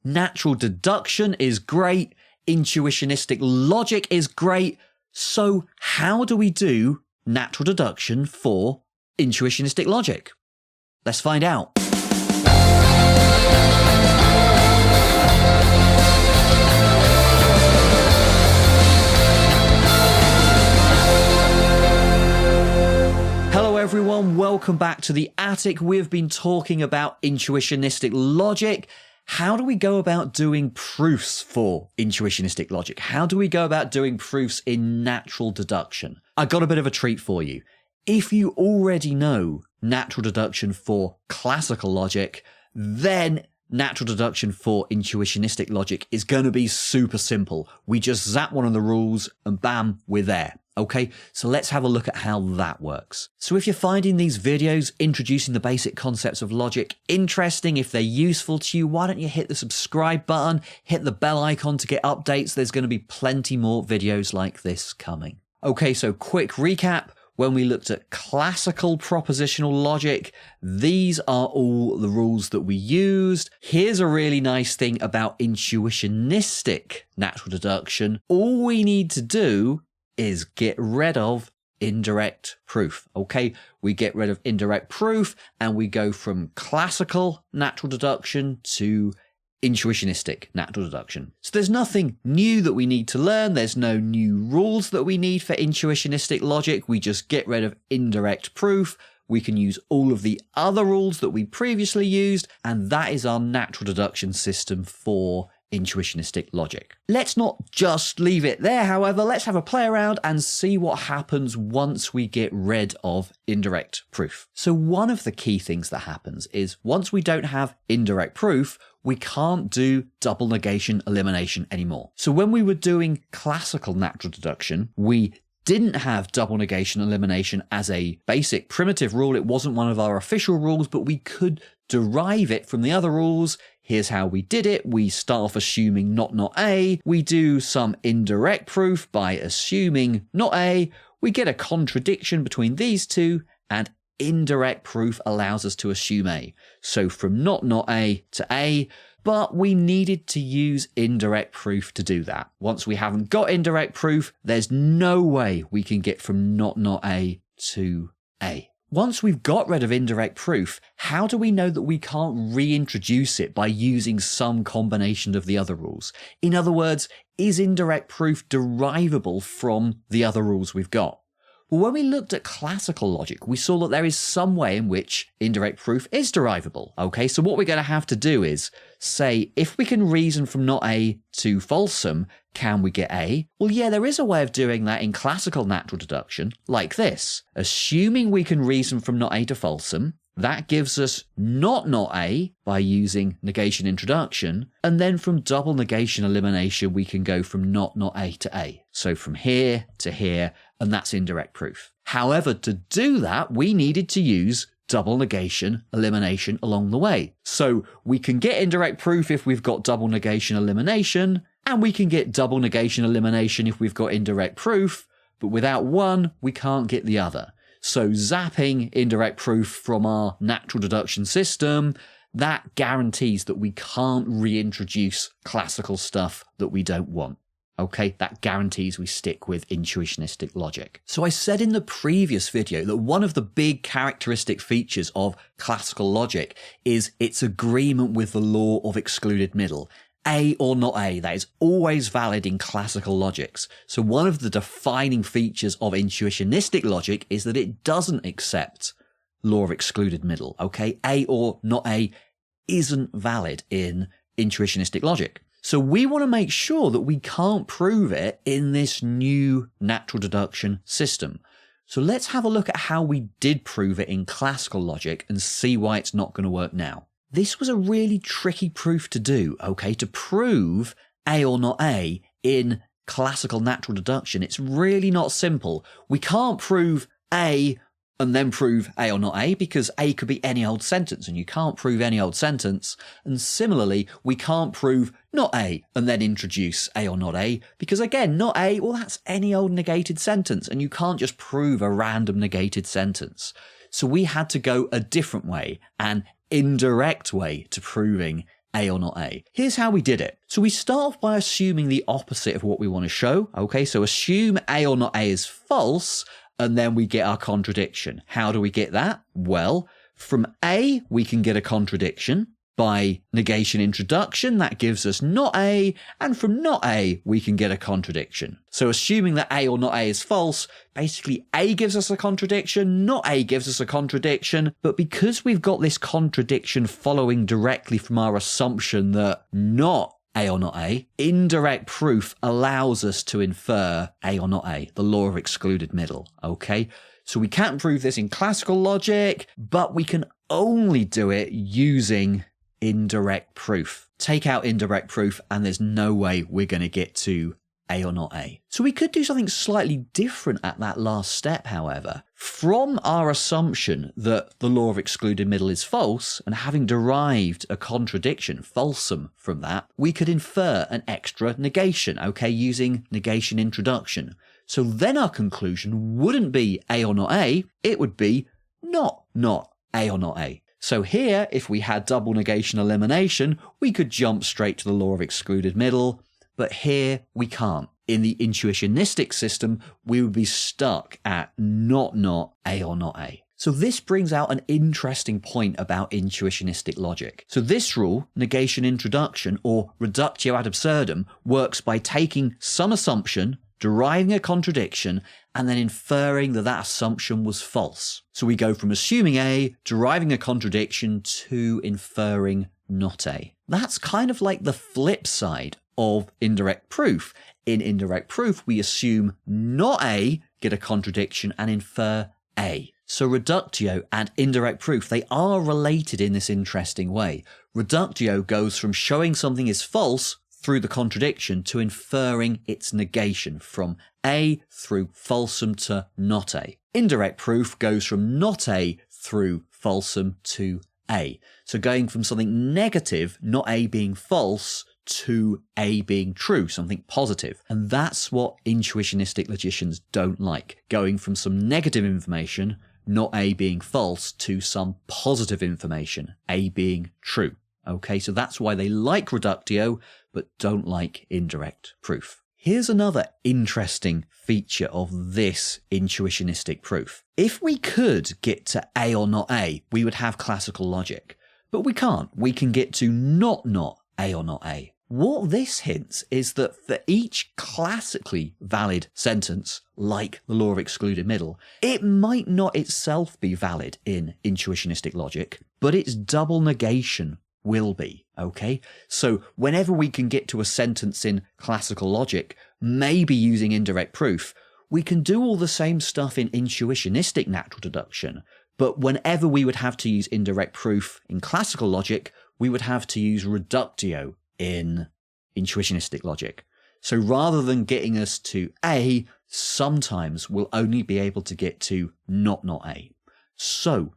Natural deduction is great. Intuitionistic logic is great. So how do we do natural deduction for intuitionistic logic? Let's find out. Hello everyone, welcome back to the attic. We've been talking about intuitionistic logic. How do we go about doing proofs for intuitionistic logic? How do we go about doing proofs in natural deduction? I got a bit of a treat for you. If you already know natural deduction for classical logic, then natural deduction for intuitionistic logic is going to be super simple. We just zap one of the rules and bam, we're there. Okay, so let's have a look at how that works. So if you're finding these videos introducing the basic concepts of logic interesting, if they're useful to you, why don't you hit the subscribe button, hit the bell icon to get updates. There's going to be plenty more videos like this coming. Okay, so quick recap. When we looked at classical propositional logic, these are all the rules that we used. Here's a really nice thing about intuitionistic natural deduction. All we need to do is get rid of indirect proof. Okay, we get rid of indirect proof and we go from classical natural deduction to intuitionistic natural deduction. So there's nothing new that we need to learn. There's no new rules that we need for intuitionistic logic. We just get rid of indirect proof. We can use all of the other rules that we previously used, and that is our natural deduction system for intuitionistic logic. Let's not just leave it there, however. Let's have a play around and see what happens once we get rid of indirect proof. So one of the key things that happens is once we don't have indirect proof, we can't do double negation elimination anymore. So when we were doing classical natural deduction, we didn't have double negation elimination as a basic primitive rule. It wasn't one of our official rules, but we could derive it from the other rules. Here's how we did it. We start off assuming not A. We do some indirect proof by assuming not A. We get a contradiction between these two, and indirect proof allows us to assume A. So from not A to A, but we needed to use indirect proof to do that. Once we haven't got indirect proof, there's no way we can get from not A to A. Once we've got rid of indirect proof, how do we know that we can't reintroduce it by using some combination of the other rules? In other words, is indirect proof derivable from the other rules we've got? Well, when we looked at classical logic, we saw that there is some way in which indirect proof is derivable. Okay, so what we're going to have to do is say, if we can reason from not A to falsum, can we get A? Well, yeah, there is a way of doing that in classical natural deduction, like this. Assuming we can reason from not A to falsum, that gives us not A by using negation introduction, and then from double negation elimination, we can go from not A to A. So from here to here, and that's indirect proof. However, to do that, we needed to use double negation elimination along the way. So we can get indirect proof if we've got double negation elimination, and we can get double negation elimination if we've got indirect proof, but without one, we can't get the other. So zapping indirect proof from our natural deduction system, that guarantees that we can't reintroduce classical stuff that we don't want. Okay, that guarantees we stick with intuitionistic logic. So I said in the previous video that one of the big characteristic features of classical logic is its agreement with the law of excluded middle. A or not A, that is always valid in classical logics. So one of the defining features of intuitionistic logic is that it doesn't accept law of excluded middle. Okay, A or not A isn't valid in intuitionistic logic. So we want to make sure that we can't prove it in this new natural deduction system. So let's have a look at how we did prove it in classical logic and see why it's not going to work now. This was a really tricky proof to do, okay? To prove A or not A in classical natural deduction, it's really not simple. We can't prove A and then prove A or not A, because A could be any old sentence, and you can't prove any old sentence. And similarly, we can't prove not A and then introduce A or not A, because again, not A, well, that's any old negated sentence, and you can't just prove a random negated sentence. So we had to go a different way, an indirect way to proving A or not A. Here's how we did it. So we start off by assuming the opposite of what we want to show. Okay, so assume A or not A is false, and then we get our contradiction. How do we get that? Well, from A, we can get a contradiction. By negation introduction, that gives us not A, and from not A, we can get a contradiction. So assuming that A or not A is false, basically A gives us a contradiction, not A gives us a contradiction, but because we've got this contradiction following directly from our assumption that not A or not A, indirect proof allows us to infer A or not A, the law of excluded middle, okay? So we can't prove this in classical logic, but we can only do it using indirect proof. Take out indirect proof and there's no way we're going to get to A or not A. So we could do something slightly different at that last step, however. From our assumption that the law of excluded middle is false, and having derived a contradiction, falsum, from that, we could infer an extra negation, okay, using negation introduction. So then our conclusion wouldn't be A or not A, it would be not A or not A. So here, if we had double negation elimination, we could jump straight to the law of excluded middle, but here we can't. In the intuitionistic system, we would be stuck at not A or not A. So this brings out an interesting point about intuitionistic logic. So this rule, negation introduction, or reductio ad absurdum, works by taking some assumption, deriving a contradiction, and then inferring that that assumption was false. So we go from assuming A, deriving a contradiction, to inferring not A. That's kind of like the flip side of indirect proof. In indirect proof, we assume not A, get a contradiction, and infer A. So reductio and indirect proof, they are related in this interesting way. Reductio goes from showing something is false through the contradiction to inferring its negation, from A through falsum to not A. Indirect proof goes from not A through falsum to A. So going from something negative, not A being false, to A being true, something positive. And that's what intuitionistic logicians don't like. Going from some negative information, not A being false, to some positive information, A being true. Okay, so that's why they like reductio, but don't like indirect proof. Here's another interesting feature of this intuitionistic proof. If we could get to A or not A, we would have classical logic. But we can't. We can get to not A or not A. What this hints is that for each classically valid sentence, like the law of excluded middle, it might not itself be valid in intuitionistic logic, but its double negation will be, okay? So whenever we can get to a sentence in classical logic, maybe using indirect proof, we can do all the same stuff in intuitionistic natural deduction, but whenever we would have to use indirect proof in classical logic, we would have to use reductio in intuitionistic logic. So rather than getting us to A, sometimes we'll only be able to get to not A. So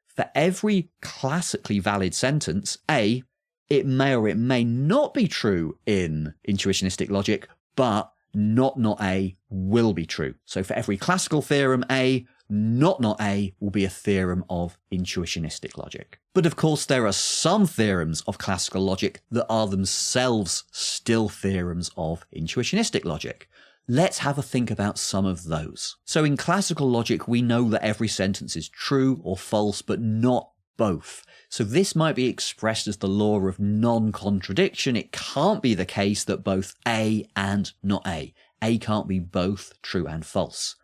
for every classically valid sentence, A, it may or it may not be true in intuitionistic logic, but not A will be true. So for every classical theorem A, not A will be a theorem of intuitionistic logic. But of course, there are some theorems of classical logic that are themselves still theorems of intuitionistic logic. Let's have a think about some of those. So in classical logic, we know that every sentence is true or false, but not both. So this might be expressed as the law of non-contradiction. It can't be the case that both A and not A. A can't be both true and false.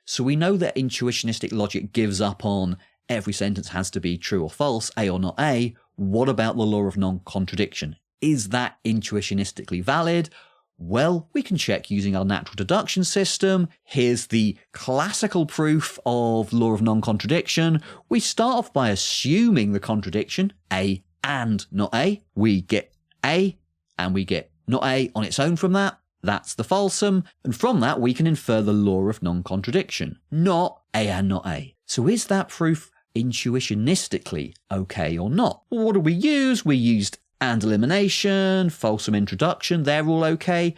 So we know that intuitionistic logic gives up on every sentence has to be true or false, A or not A. What about the law of non-contradiction? Is that intuitionistically valid? Well, we can check using our natural deduction system. Here's the classical proof of law of non-contradiction. We start off by assuming the contradiction, A and not A. We get A and we get not A on its own from that. That's the falsum. And from that, we can infer the law of non-contradiction, not A and not A. So is that proof intuitionistically okay or not? Well, what do we use? We used and elimination, falsum introduction, they're all okay.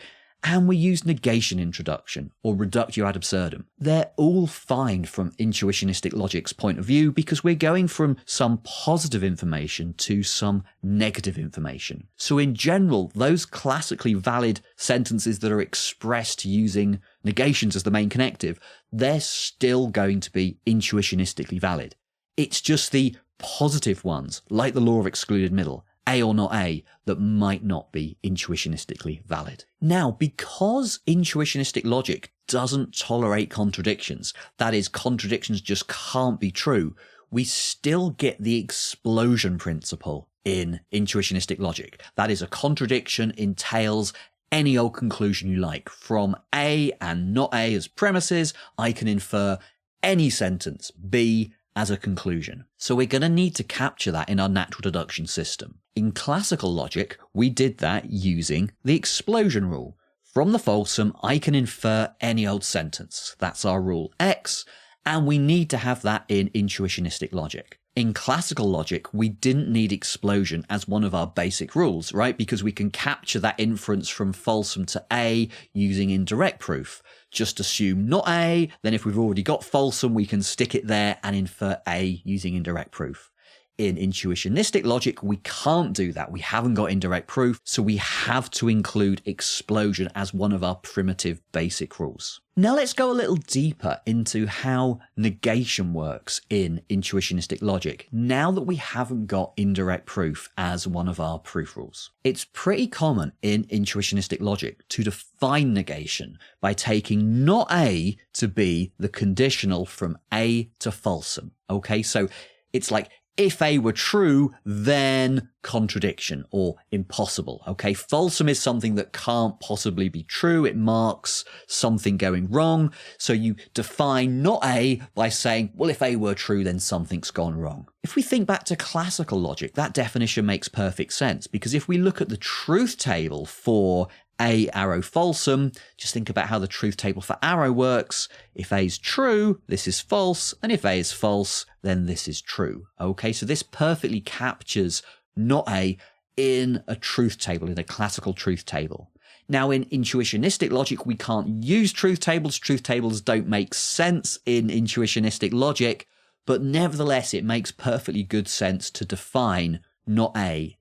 and we use negation introduction or reductio ad absurdum. They're all fine from intuitionistic logic's point of view because we're going from some positive information to some negative information. So in general, those classically valid sentences that are expressed using negations as the main connective, they're still going to be intuitionistically valid. It's just the positive ones, like the law of excluded middle, A or not A, that might not be intuitionistically valid. Now, because intuitionistic logic doesn't tolerate contradictions, that is, contradictions just can't be true, we still get the explosion principle in intuitionistic logic. That is, a contradiction entails any old conclusion you like. From A and not A as premises, I can infer any sentence, B, as a conclusion. So we're going to need to capture that in our natural deduction system. In classical logic, we did that using the explosion rule. From the falsum, I can infer any old sentence. That's our rule X, and we need to have that in intuitionistic logic. In classical logic, we didn't need explosion as one of our basic rules, right? Because we can capture that inference from falsum to A using indirect proof. Just assume not A, then if we've already got falsum, we can stick it there and infer A using indirect proof. In intuitionistic logic, we can't do that. We haven't got indirect proof, so we have to include explosion as one of our primitive basic rules. Now let's go a little deeper into how negation works in intuitionistic logic, now that we haven't got indirect proof as one of our proof rules. It's pretty common in intuitionistic logic to define negation by taking not A to be the conditional from A to falsum. Okay, so it's like, if A were true, then contradiction or impossible. Okay, falsum is something that can't possibly be true. It marks something going wrong. So you define not A by saying, well, if A were true, then something's gone wrong. If we think back to classical logic, that definition makes perfect sense, because if we look at the truth table for A arrow falsum, just think about how the truth table for arrow works. If A is true, this is false, and if A is false, then this is true. Okay, so this perfectly captures not A in a truth table, in a classical truth table. Now, in intuitionistic logic, we can't use truth tables. Truth tables don't make sense in intuitionistic logic, but nevertheless, it makes perfectly good sense to define not A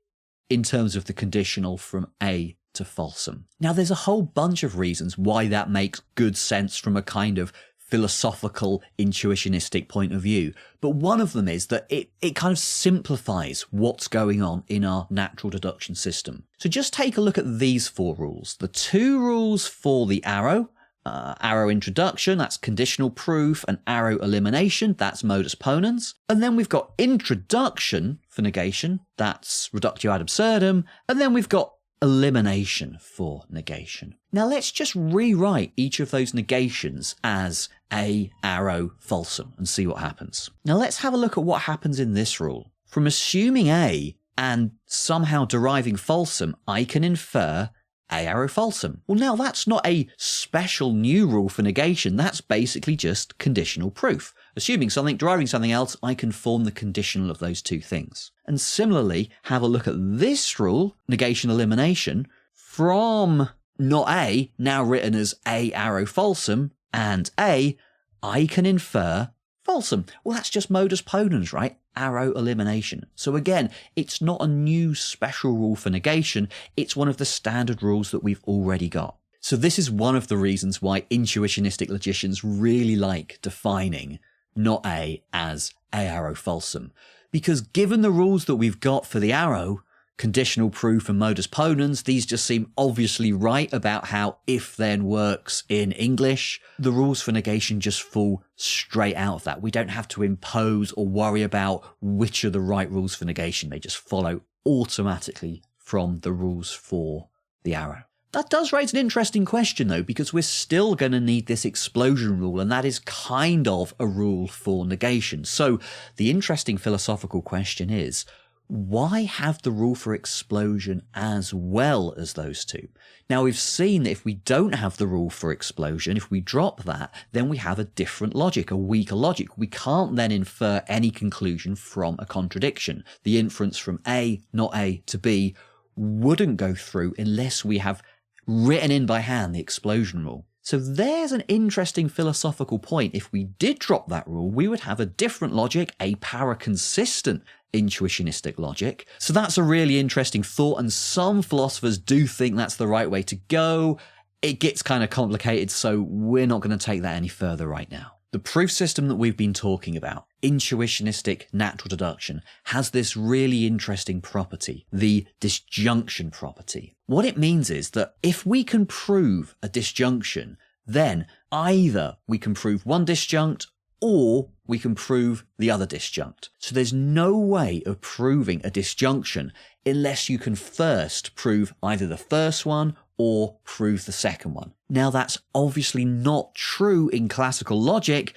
in terms of the conditional from A to falsum. Now, there's a whole bunch of reasons why that makes good sense from a kind of philosophical intuitionistic point of view. But one of them is that it kind of simplifies what's going on in our natural deduction system. So just take a look at these four rules. The two rules for the arrow, arrow introduction, that's conditional proof, and arrow elimination, that's modus ponens. And then we've got introduction for negation, that's reductio ad absurdum. And then we've got elimination for negation. Now let's just rewrite each of those negations as A arrow falsum and see what happens. Now let's have a look at what happens in this rule. From assuming A and somehow deriving falsum, I can infer A arrow falsum. Well, now that's not a special new rule for negation. That's basically just conditional proof. Assuming something, deriving something else, I can form the conditional of those two things. And similarly, have a look at this rule, negation elimination, from not A, now written as A arrow falsum, and A, I can infer falsum. Well, that's just modus ponens, right? Arrow elimination. So again, it's not a new special rule for negation. It's one of the standard rules that we've already got. So this is one of the reasons why intuitionistic logicians really like defining not A as A arrow falsum. Because given the rules that we've got for the arrow, conditional proof and modus ponens, these just seem obviously right about how if then works in English. The rules for negation just fall straight out of that. We don't have to impose or worry about which are the right rules for negation. They just follow automatically from the rules for the arrow. That does raise an interesting question though, because we're still going to need this explosion rule, and that is kind of a rule for negation. So the interesting philosophical question is, why have the rule for explosion as well as those two? Now, we've seen that if we don't have the rule for explosion, if we drop that, then we have a different logic, a weaker logic. We can't then infer any conclusion from a contradiction. The inference from A, not A, to B wouldn't go through unless we have written in by hand, the exclusion rule. So there's an interesting philosophical point. If we did drop that rule, we would have a different logic, a paraconsistent intuitionistic logic. So that's a really interesting thought, and some philosophers do think that's the right way to go. It gets kind of complicated, so we're not going to take that any further right now. The proof system that we've been talking about, intuitionistic natural deduction, has this really interesting property, the disjunction property. What it means is that if we can prove a disjunction, then either we can prove one disjunct or we can prove the other disjunct. So there's no way of proving a disjunction unless you can first prove either the first one or prove the second one. Now that's obviously not true in classical logic,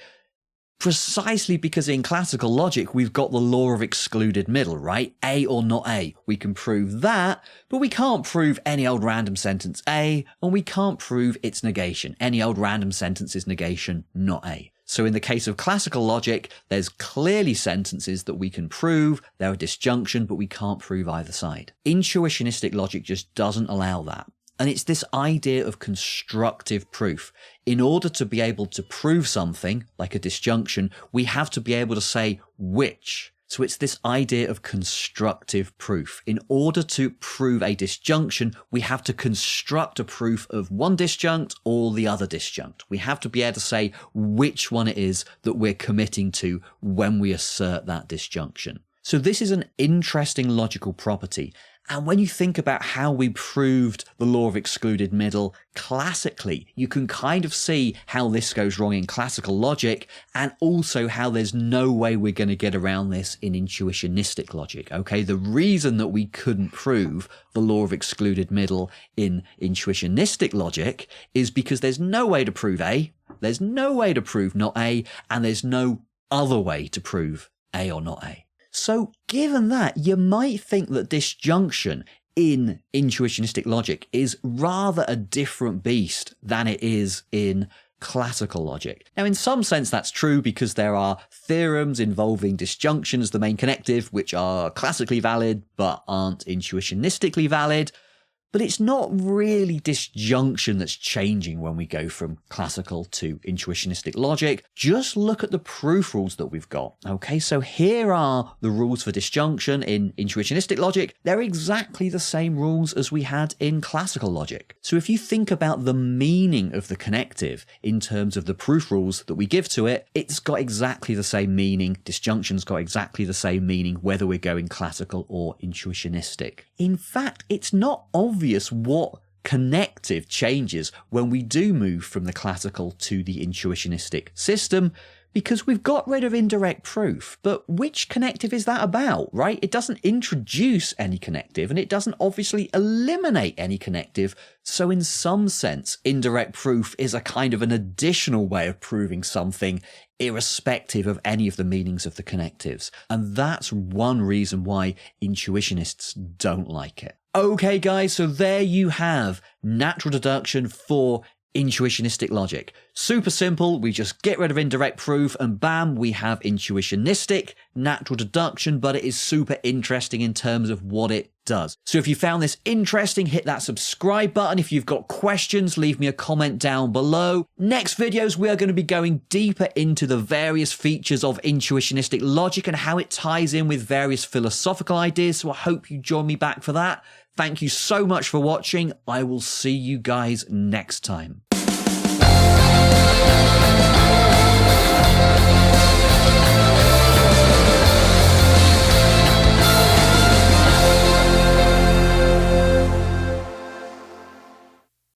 precisely because in classical logic we've got the law of excluded middle, right? A or not A. We can prove that, but we can't prove any old random sentence A, and we can't prove its negation. Any old random sentence is negation, not A. So in the case of classical logic, there's clearly sentences that we can prove, they're a disjunction, but we can't prove either side. Intuitionistic logic just doesn't allow that. And it's this idea of constructive proof. In order to be able to prove something, like a disjunction, we have to be able to say which. So it's this idea of constructive proof. In order to prove a disjunction, we have to construct a proof of one disjunct or the other disjunct. We have to be able to say which one it is that we're committing to when we assert that disjunction. So this is an interesting logical property. And when you think about how we proved the law of excluded middle classically, you can kind of see how this goes wrong in classical logic, and also how there's no way we're going to get around this in intuitionistic logic. Okay, the reason that we couldn't prove the law of excluded middle in intuitionistic logic is because there's no way to prove A, there's no way to prove not A, and there's no other way to prove A or not A. So given that, you might think that disjunction in intuitionistic logic is rather a different beast than it is in classical logic. Now, in some sense, that's true because there are theorems involving disjunction as the main connective, which are classically valid but aren't intuitionistically valid. But it's not really disjunction that's changing when we go from classical to intuitionistic logic. Just look at the proof rules that we've got. Okay, so here are the rules for disjunction in intuitionistic logic. They're exactly the same rules as we had in classical logic. So if you think about the meaning of the connective in terms of the proof rules that we give to it, it's got exactly the same meaning. Disjunction's got exactly the same meaning whether we're going classical or intuitionistic. In fact, it's not obvious what connective changes when we do move from the classical to the intuitionistic system, because we've got rid of indirect proof. But which connective is that about, right? It doesn't introduce any connective, and it doesn't obviously eliminate any connective. So in some sense, indirect proof is a kind of an additional way of proving something, irrespective of any of the meanings of the connectives. And that's one reason why intuitionists don't like it. Okay, guys, so there you have natural deduction for intuitionistic logic. Super simple. We just get rid of indirect proof and bam, we have intuitionistic natural deduction, but it is super interesting in terms of what it does. So if you found this interesting, hit that subscribe button. If you've got questions, leave me a comment down below. Next videos, we are going to be going deeper into the various features of intuitionistic logic and how it ties in with various philosophical ideas. So I hope you join me back for that. Thank you so much for watching. I will see you guys next time.